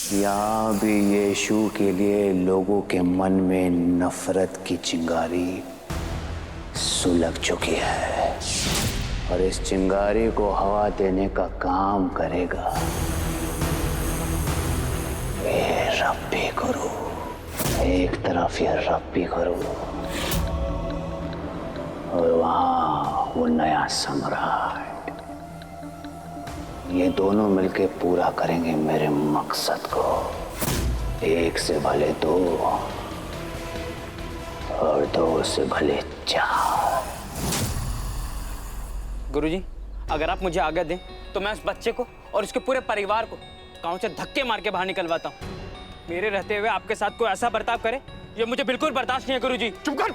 यहाँ भी यीशु के लिए लोगों के मन में नफरत की चिंगारी सुलग चुकी है और इस चिंगारी को हवा देने का काम करेगा ये रब्बी गुरु। एक तरफ ये रब्बी गुरु और वहां वो नया सम्राट। ये दोनों मिलके पूरा करेंगे मेरे मकसद को। एक से भले दो और दो से भले चार। गुरुजी, अगर आप मुझे आज्ञा दें तो मैं उस बच्चे को और उसके पूरे परिवार को गांव से धक्के मार के बाहर निकलवाता हूँ। मेरे रहते हुए आपके साथ कोई ऐसा बर्ताव करे ये मुझे बिल्कुल बर्दाश्त नहीं है। गुरुजी चुप कर।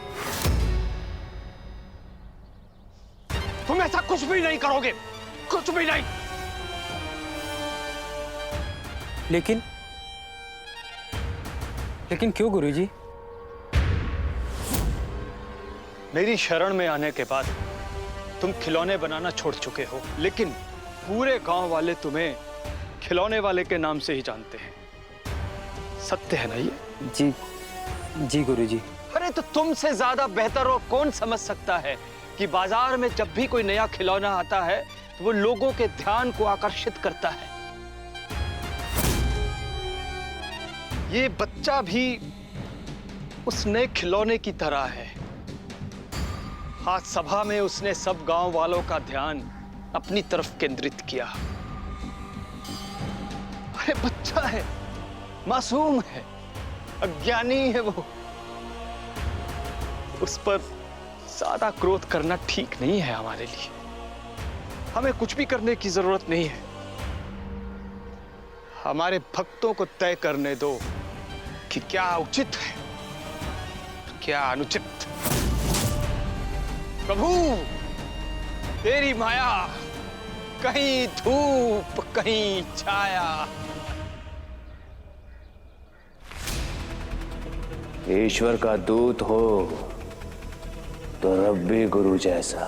तुम ऐसा कुछ भी नहीं करोगे, कुछ भी नहीं। लेकिन क्यों गुरुजी? मेरी शरण में आने के बाद तुम खिलौने बनाना छोड़ चुके हो, लेकिन पूरे गांव वाले तुम्हें खिलौने वाले के नाम से ही जानते हैं। सत्य है ना ये? जी गुरुजी। अरे तो तुमसे ज्यादा बेहतर और कौन समझ सकता है कि बाजार में जब भी कोई नया खिलौना आता है तो वो लोगों के ध्यान को आकर्षित करता है। ये बच्चा भी उस नए खिलौने की तरह है। आज सभा में उसने सब गांव वालों का ध्यान अपनी तरफ केंद्रित किया। अरे बच्चा है, मासूम है, अज्ञानी है वो। उस पर ज्यादा क्रोध करना ठीक नहीं है हमारे लिए। हमें कुछ भी करने की जरूरत नहीं है। हमारे भक्तों को तय करने दो कि क्या उचित है, क्या अनुचित। प्रभु, तेरी माया, कहीं धूप कहीं छाया। ईश्वर का दूत हो तो रब्बी गुरु जैसा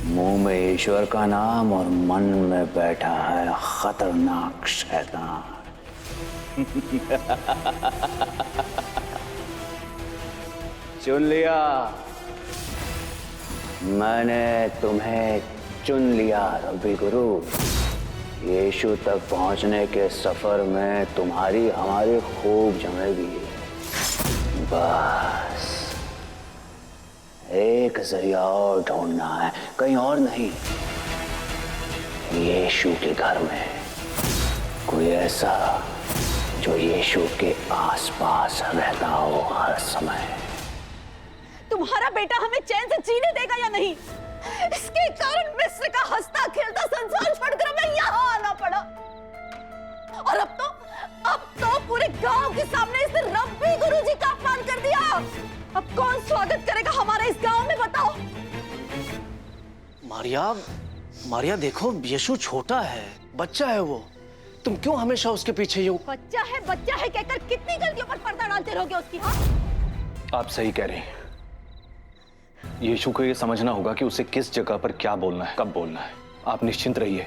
मुंह में ईश्वर का नाम और मन में बैठा है खतरनाक शैतान। चुन लिया, मैंने तुम्हें चुन लिया रब्बी गुरु। यीशु तक पहुंचने के सफर में तुम्हारी हमारी खूब जमेगी। बस एक जरिया और ढूंढना है, कहीं और नहीं। यीशु के घर में कोई ऐसा जो यीशु के आसपास रहता हो हर समय। तुम्हारा बेटा हमें चैन से जीने देगा या नहीं? इसके कारण मिस्र का हंसता खेलता संसार छोड़कर हमें यहाँ आना पड़ा। और अब तो पूरे गांव के सामने इसने रब्बी गुरुजी का अपमान कर दिया। अब कौन स्वागत करेगा हमारा इस गांव में, बताओ? मारिया देखो, यीशु छोटा है, बच्चा है वो। तुम क्यों हमेशा उसके पीछे यूं? बच्चा है कहकर कितनी गलतियों पर पर्दा डालते रहोगे उसकी? हाँ, आप सही कह रही हैं। यीशु को ये समझना होगा कि उसे किस जगह पर क्या बोलना है, कब बोलना है। आप निश्चिंत रहिए,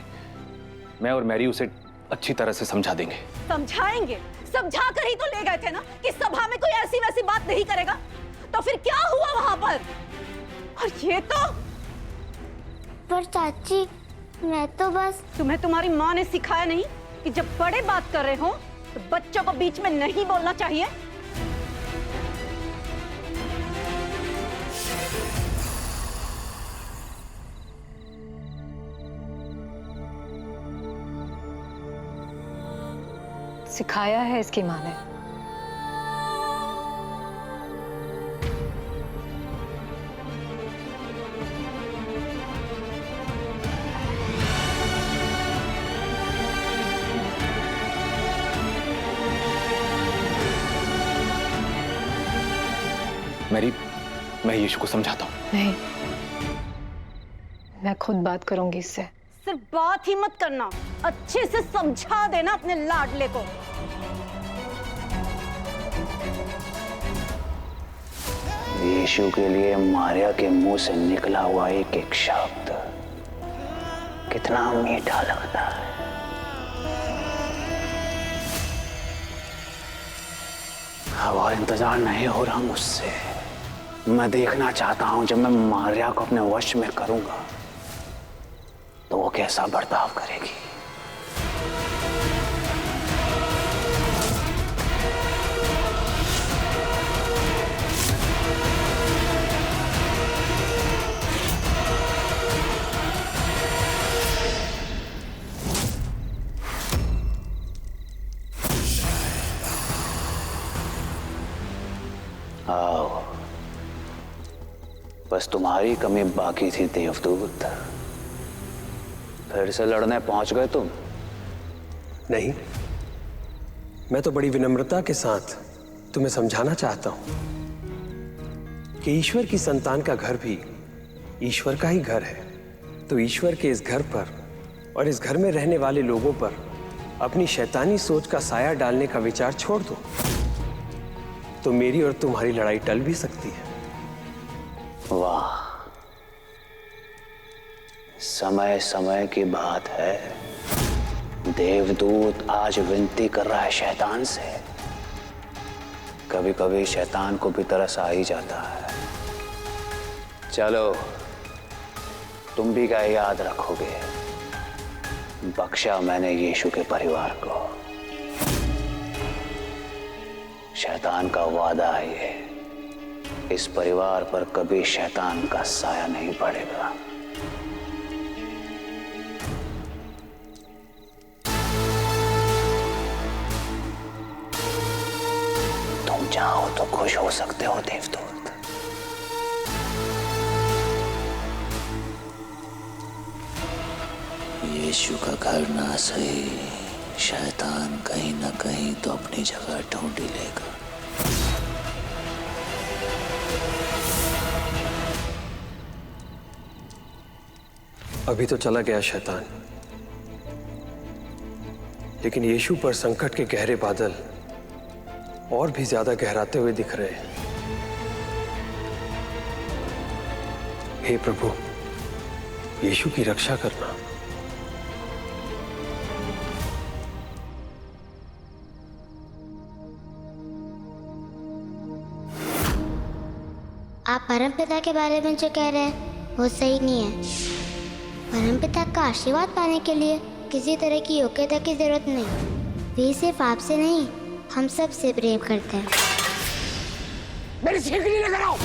मैं और मैरी उसे अच्छी तरह से समझा देंगे। समझाएंगे? समझा कर ही तो ले गए थे ना कि सभा में कोई ऐसी वैसी बात नहीं करेगा। तो फिर क्या हुआ वहां पर? और ये तो पर चाची, मैं तो बस। तुम्हें तुम्हारी माँ ने सिखाया नहीं कि जब बड़े बात कर रहे हो तो बच्चों को बीच में नहीं बोलना चाहिए? सिखाया है इसकी माँ ने। मैरी, मैं यीशु को समझाता हूँ। नहीं, मैं खुद बात करूंगी इससे। सिर्फ बात ही मत करना, अच्छे से समझा देना अपने लाडले को। यीशु के लिए मारिया के मुंह से निकला हुआ एक एक शब्द कितना मीठा लगता है। अब और इंतजार नहीं हो रहा मुझसे। मैं देखना चाहता हूं जब मैं मारिया को अपने वश में करूंगा तो वो कैसा बर्ताव करेगी। आओ, बस तुम्हारी कमी बाकी थी देवदूत। फिर से लड़ने पहुंच गए तुम। नहीं, मैं तो बड़ी विनम्रता के साथ तुम्हें समझाना चाहता हूं कि ईश्वर की संतान का घर भी ईश्वर का ही घर है। तो ईश्वर के इस घर पर और इस घर में रहने वाले लोगों पर अपनी शैतानी सोच का साया डालने का विचार छोड़ दो, तो मेरी और तुम्हारी लड़ाई टल भी सकती है। वाह, समय समय की बात है। देवदूत आज विनती कर रहा है शैतान से। कभी कभी शैतान को भी तरस आ ही जाता है। चलो, तुम भी क्या याद रखोगे? बख्शा मैंने यीशु के परिवार को। शैतान का वादा है ये, इस परिवार पर कभी शैतान का साया नहीं पड़ेगा। तुम चाहो तो खुश हो सकते हो देवदूत। यीशु का घर ना सही, शैतान कहीं ना कहीं तो अपनी जगह ढूंढ ही लेगा। अभी तो चला गया शैतान, लेकिन यीशु पर संकट के गहरे बादल और भी ज्यादा गहराते हुए दिख रहे हैं। हे प्रभु, यीशु की रक्षा करना। आप परमपिता के बारे में जो कह रहे हैं वो सही नहीं है। परमपिता का आशीर्वाद पाने के लिए किसी तरह की योग्यता की जरूरत नहीं। वे सिर्फ आपसे नहीं, हम सब से प्रेम करते हैं। मेरी सीखनी न कराओ।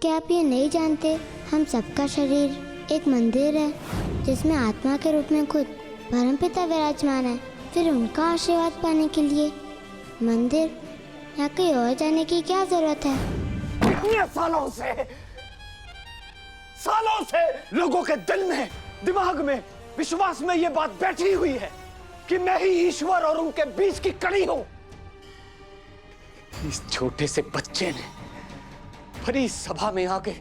क्या आप ये नहीं जानते, हम सबका शरीर एक मंदिर है जिसमें आत्मा के रूप में खुद परमपिता विराजमान है। फिर उनका आशीर्वाद पाने के लिए मंदिर या कहीं और जाने की क्या जरूरत है? कितने सालों से लोगों के दिल में, दिमाग में, विश्वास में ये बात बैठी हुई है कि मैं ही ईश्वर और उनके बीच की कड़ी हूं। इस छोटे से बच्चे ने भरी सभा में आके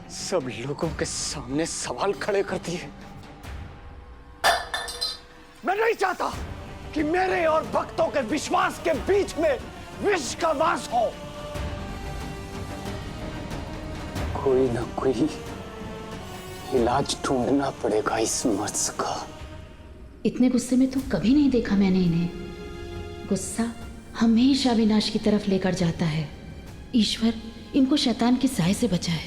सब लोगों के सामने सवाल खड़े कर दिए। मैं नहीं चाहता कि मेरे और भक्तों के विश्वास के बीच में विष का वास हो। कोई ना कोई इलाज ढूंढना पड़ेगा इस मर्ज का। इतने गुस्से में तो कभी नहीं देखा मैंने इन्हें। गुस्सा हमेशा विनाश की तरफ लेकर जाता है। ईश्वर इनको शैतान के साए से बचाए।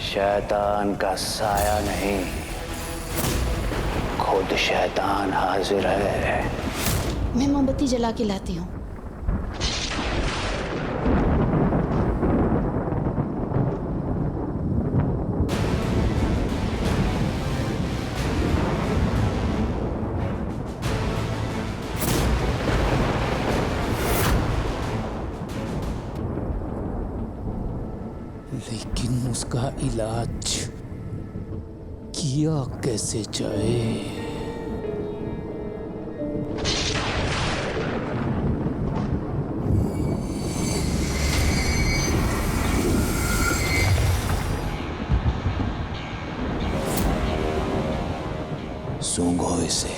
शैतान का साया नहीं, खुद शैतान हाजिर है। मैं मोमबत्ती जला के लाती हूँ। लेकिन उसका इलाज किया कैसे जाए। सूंघो इसे,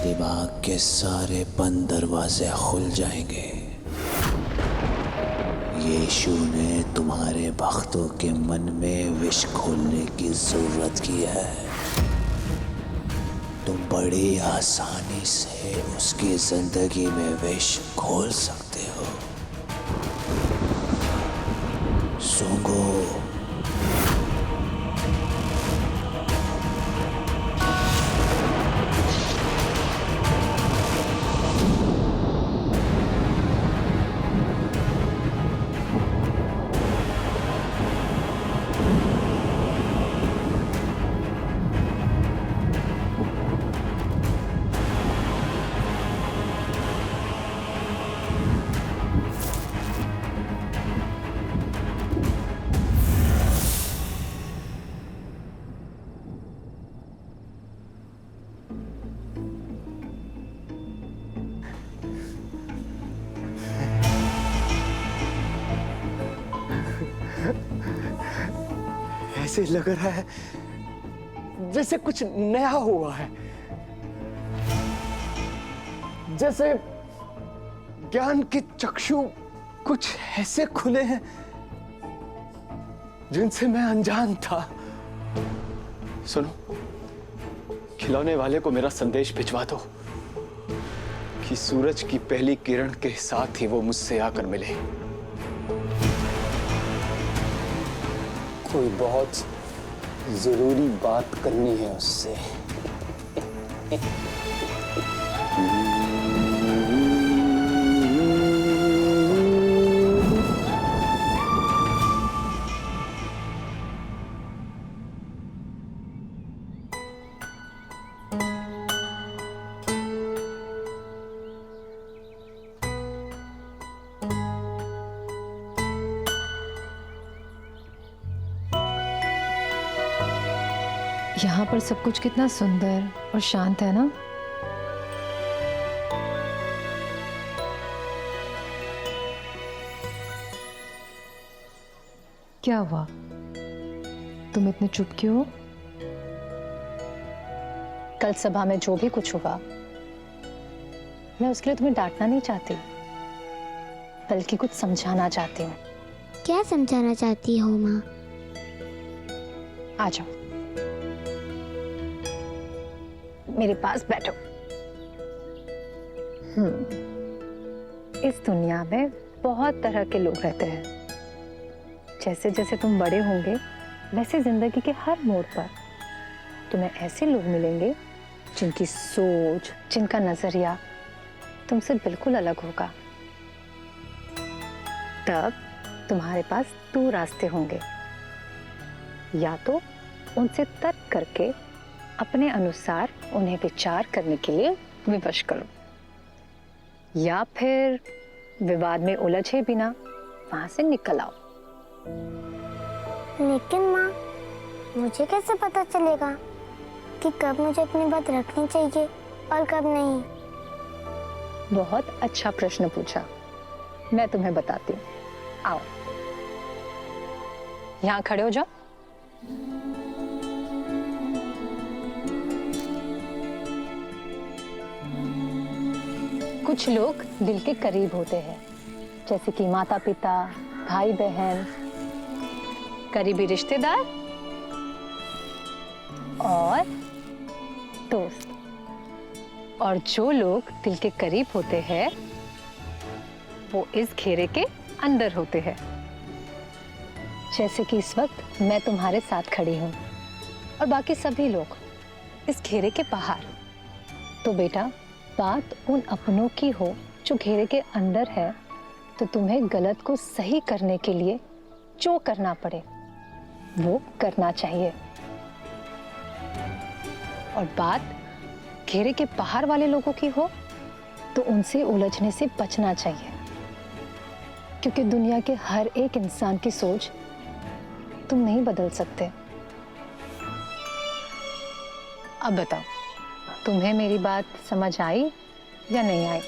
दिमाग के सारे बंद दरवाजे खुल जाएंगे। यीशु ने तुम्हारे भक्तों के मन में विष खोलने की जरूरत की है। तुम बड़ी आसानी से उसकी जिंदगी में विष खोल सकते हो। सूंघो। ऐसे लग रहा है जैसे कुछ नया हुआ है, जैसे ज्ञान के चक्षु कुछ ऐसे खुले हैं जिनसे मैं अनजान था। सुनो, खिलौने वाले को मेरा संदेश भिजवा दो कि सूरज की पहली किरण के साथ ही वो मुझसे आकर मिले। कोई बहुत जरूरी बात करनी है उससे। यहाँ पर सब कुछ कितना सुंदर और शांत है ना। क्या हुआ, तुम इतने चुप क्यों हो? कल सभा में जो भी कुछ हुआ, मैं उसके लिए तुम्हें डांटना नहीं चाहती, बल्कि कुछ समझाना चाहती हूँ। क्या समझाना चाहती हो माँ? आ जाओ, मेरे पास बैठो। इस दुनिया में बहुत तरह के लोग रहते हैं। जैसे जैसे तुम बड़े होंगे, वैसे जिंदगी के हर मोड़ पर तुम्हें ऐसे लोग मिलेंगे जिनकी सोच, जिनका नजरिया तुमसे बिल्कुल अलग होगा। तब तुम्हारे पास दो रास्ते होंगे, या तो उनसे तर्क करके अपने अनुसार उन्हें विचार करने के लिए विवश करो, या फिर विवाद में उलझे बिना वहां से निकल आओ। लेकिन माँ, मुझे कैसे पता चलेगा कि कब मुझे अपनी बात रखनी चाहिए और कब नहीं? बहुत अच्छा प्रश्न पूछा, मैं तुम्हें बताती हूँ। आओ, यहाँ खड़े हो जाओ। कुछ लोग दिल के करीब होते हैं, जैसे कि माता पिता, भाई बहन, करीबी रिश्तेदार और दोस्त। और जो लोग दिल के करीब होते हैं वो इस घेरे के अंदर होते हैं। जैसे कि इस वक्त मैं तुम्हारे साथ खड़ी हूँ और बाकी सभी लोग इस घेरे के बाहर। तो बेटा, बात उन अपनों की हो जो घेरे के अंदर है, तो तुम्हें गलत को सही करने के लिए जो करना पड़े वो करना चाहिए। और बात घेरे के बाहर वाले लोगों की हो तो उनसे उलझने से बचना चाहिए, क्योंकि दुनिया के हर एक इंसान की सोच तुम नहीं बदल सकते। अब बताओ, तुम्हें मेरी बात समझ आई या नहीं आई?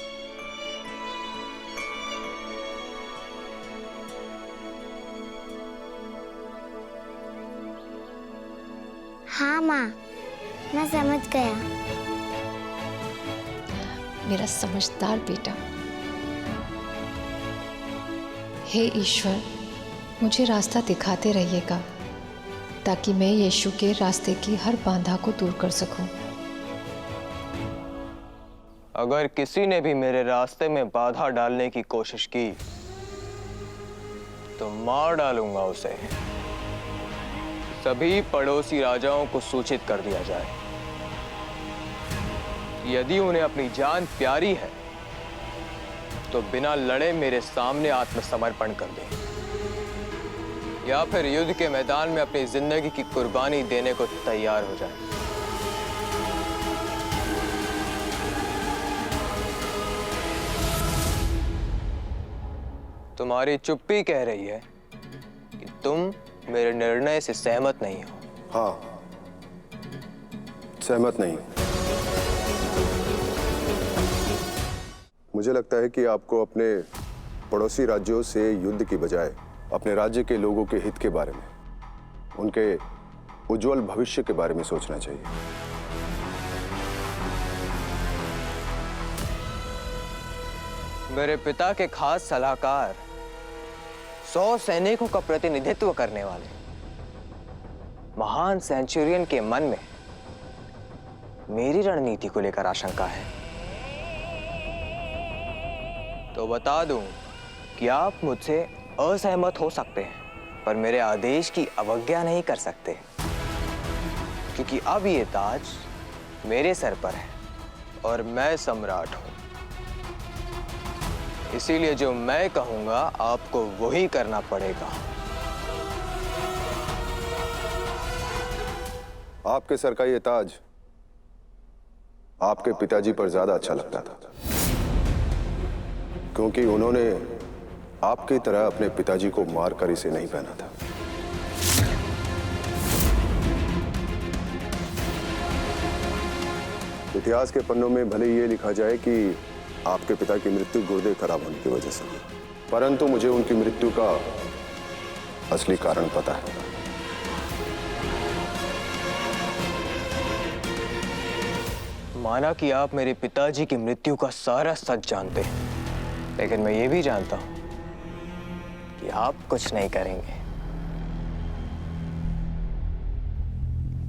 हाँ माँ, मैं समझ गया। मेरा समझदार बेटा। हे ईश्वर, मुझे रास्ता दिखाते रहिएगा ताकि मैं यीशु के रास्ते की हर बाधा को दूर कर सकूं। अगर किसी ने भी मेरे रास्ते में बाधा डालने की कोशिश की तो मार डालूंगा उसे। सभी पड़ोसी राजाओं को सूचित कर दिया जाए। यदि उन्हें अपनी जान प्यारी है तो बिना लड़े मेरे सामने आत्मसमर्पण कर दें या फिर युद्ध के मैदान में अपनी जिंदगी की कुर्बानी देने को तैयार हो जाए। तुम्हारी चुप्पी कह रही है कि तुम मेरे निर्णय से सहमत नहीं हो। हाँ, सहमत नहीं। मुझे लगता है कि आपको अपने पड़ोसी राज्यों से युद्ध की बजाय अपने राज्य के लोगों के हित के बारे में, उनके उज्जवल भविष्य के बारे में सोचना चाहिए। मेरे पिता के खास सलाहकार 100 सैनिकों का प्रतिनिधित्व करने वाले महान सेंचुरियन के मन में मेरी रणनीति को लेकर आशंका है तो बता दूं कि आप मुझसे असहमत हो सकते हैं पर मेरे आदेश की अवज्ञा नहीं कर सकते, क्योंकि अब ये ताज मेरे सर पर है और मैं सम्राट हूं। इसीलिए जो मैं कहूंगा आपको वही करना पड़ेगा। आपके सर का ये ताज आपके पिताजी पर ज्यादा अच्छा लगता था, क्योंकि उन्होंने आपकी तरह अपने पिताजी को मारकर इसे नहीं पहना था। इतिहास के पन्नों में भले ये लिखा जाए कि आपके पिता की मृत्यु गुर्दे खराब होने की वजह से, परंतु मुझे उनकी मृत्यु का असली कारण पता है। माना कि आप मेरे पिताजी की मृत्यु का सारा सच जानते हैं, लेकिन मैं ये भी जानता हूं कि आप कुछ नहीं करेंगे।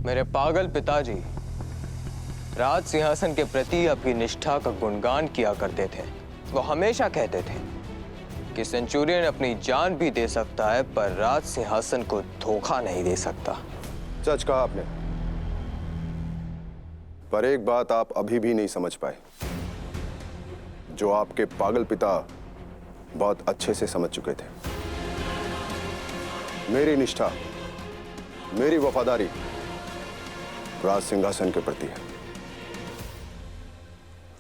मेरे पागल पिताजी राज सिंहासन के प्रति आपकी निष्ठा का गुणगान किया करते थे। वो हमेशा कहते थे कि सेंचुरियन अपनी जान भी दे सकता है पर राज सिंहासन को धोखा नहीं दे सकता। सच कहा आपने, पर एक बात आप अभी भी नहीं समझ पाए, जो आपके पागल पिता बहुत अच्छे से समझ चुके थे। मेरी निष्ठा, मेरी वफादारी राज सिंहासन के प्रति है,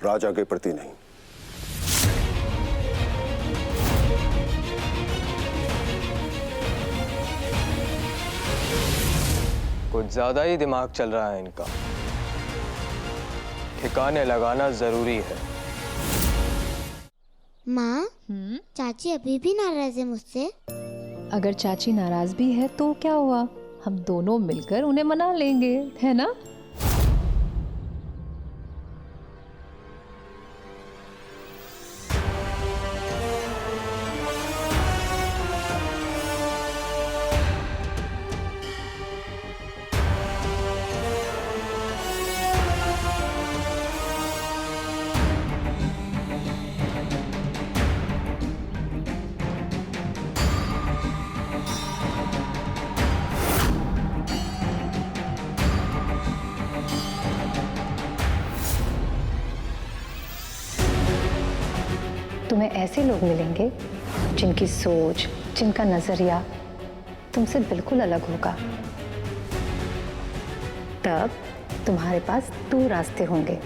राजा के प्रति नहीं। कुछ ज्यादा ही दिमाग चल रहा है इनका। ठिकाने लगाना जरूरी है। माँ, चाची अभी भी नाराज है मुझसे। अगर चाची नाराज भी है तो क्या हुआ, हम दोनों मिलकर उन्हें मना लेंगे, है ना? तुम्हें ऐसे लोग मिलेंगे जिनकी सोच, जिनका नजरिया तुमसे बिल्कुल अलग होगा। तब तुम्हारे पास 2 रास्ते होंगे,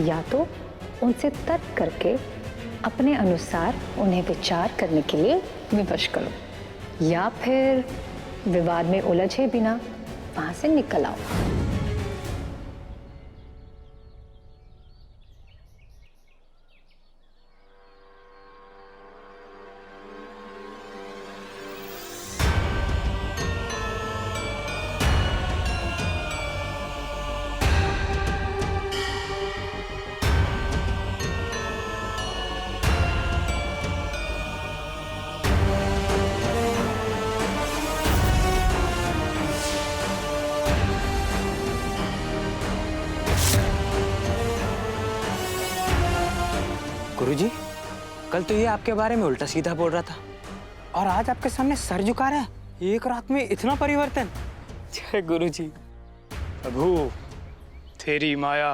या तो उनसे तर्क करके अपने अनुसार उन्हें विचार करने के लिए विवश करो, या फिर विवाद में उलझे बिना वहां से निकल आओ। गुरुजी, कल तो ये आपके बारे में उल्टा सीधा बोल रहा था और आज आपके सामने सर झुका रहा है। एक रात में इतना परिवर्तन। जय गुरुजी। प्रभु, तेरी माया,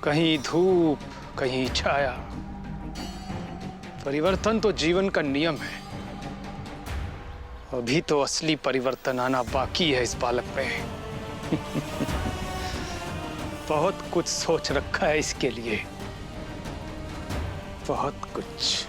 कहीं धूप कहीं छाया। परिवर्तन तो जीवन का नियम है। अभी तो असली परिवर्तन आना बाकी है इस बालक में। बहुत कुछ सोच रखा है इसके लिए, बहुत कुछ।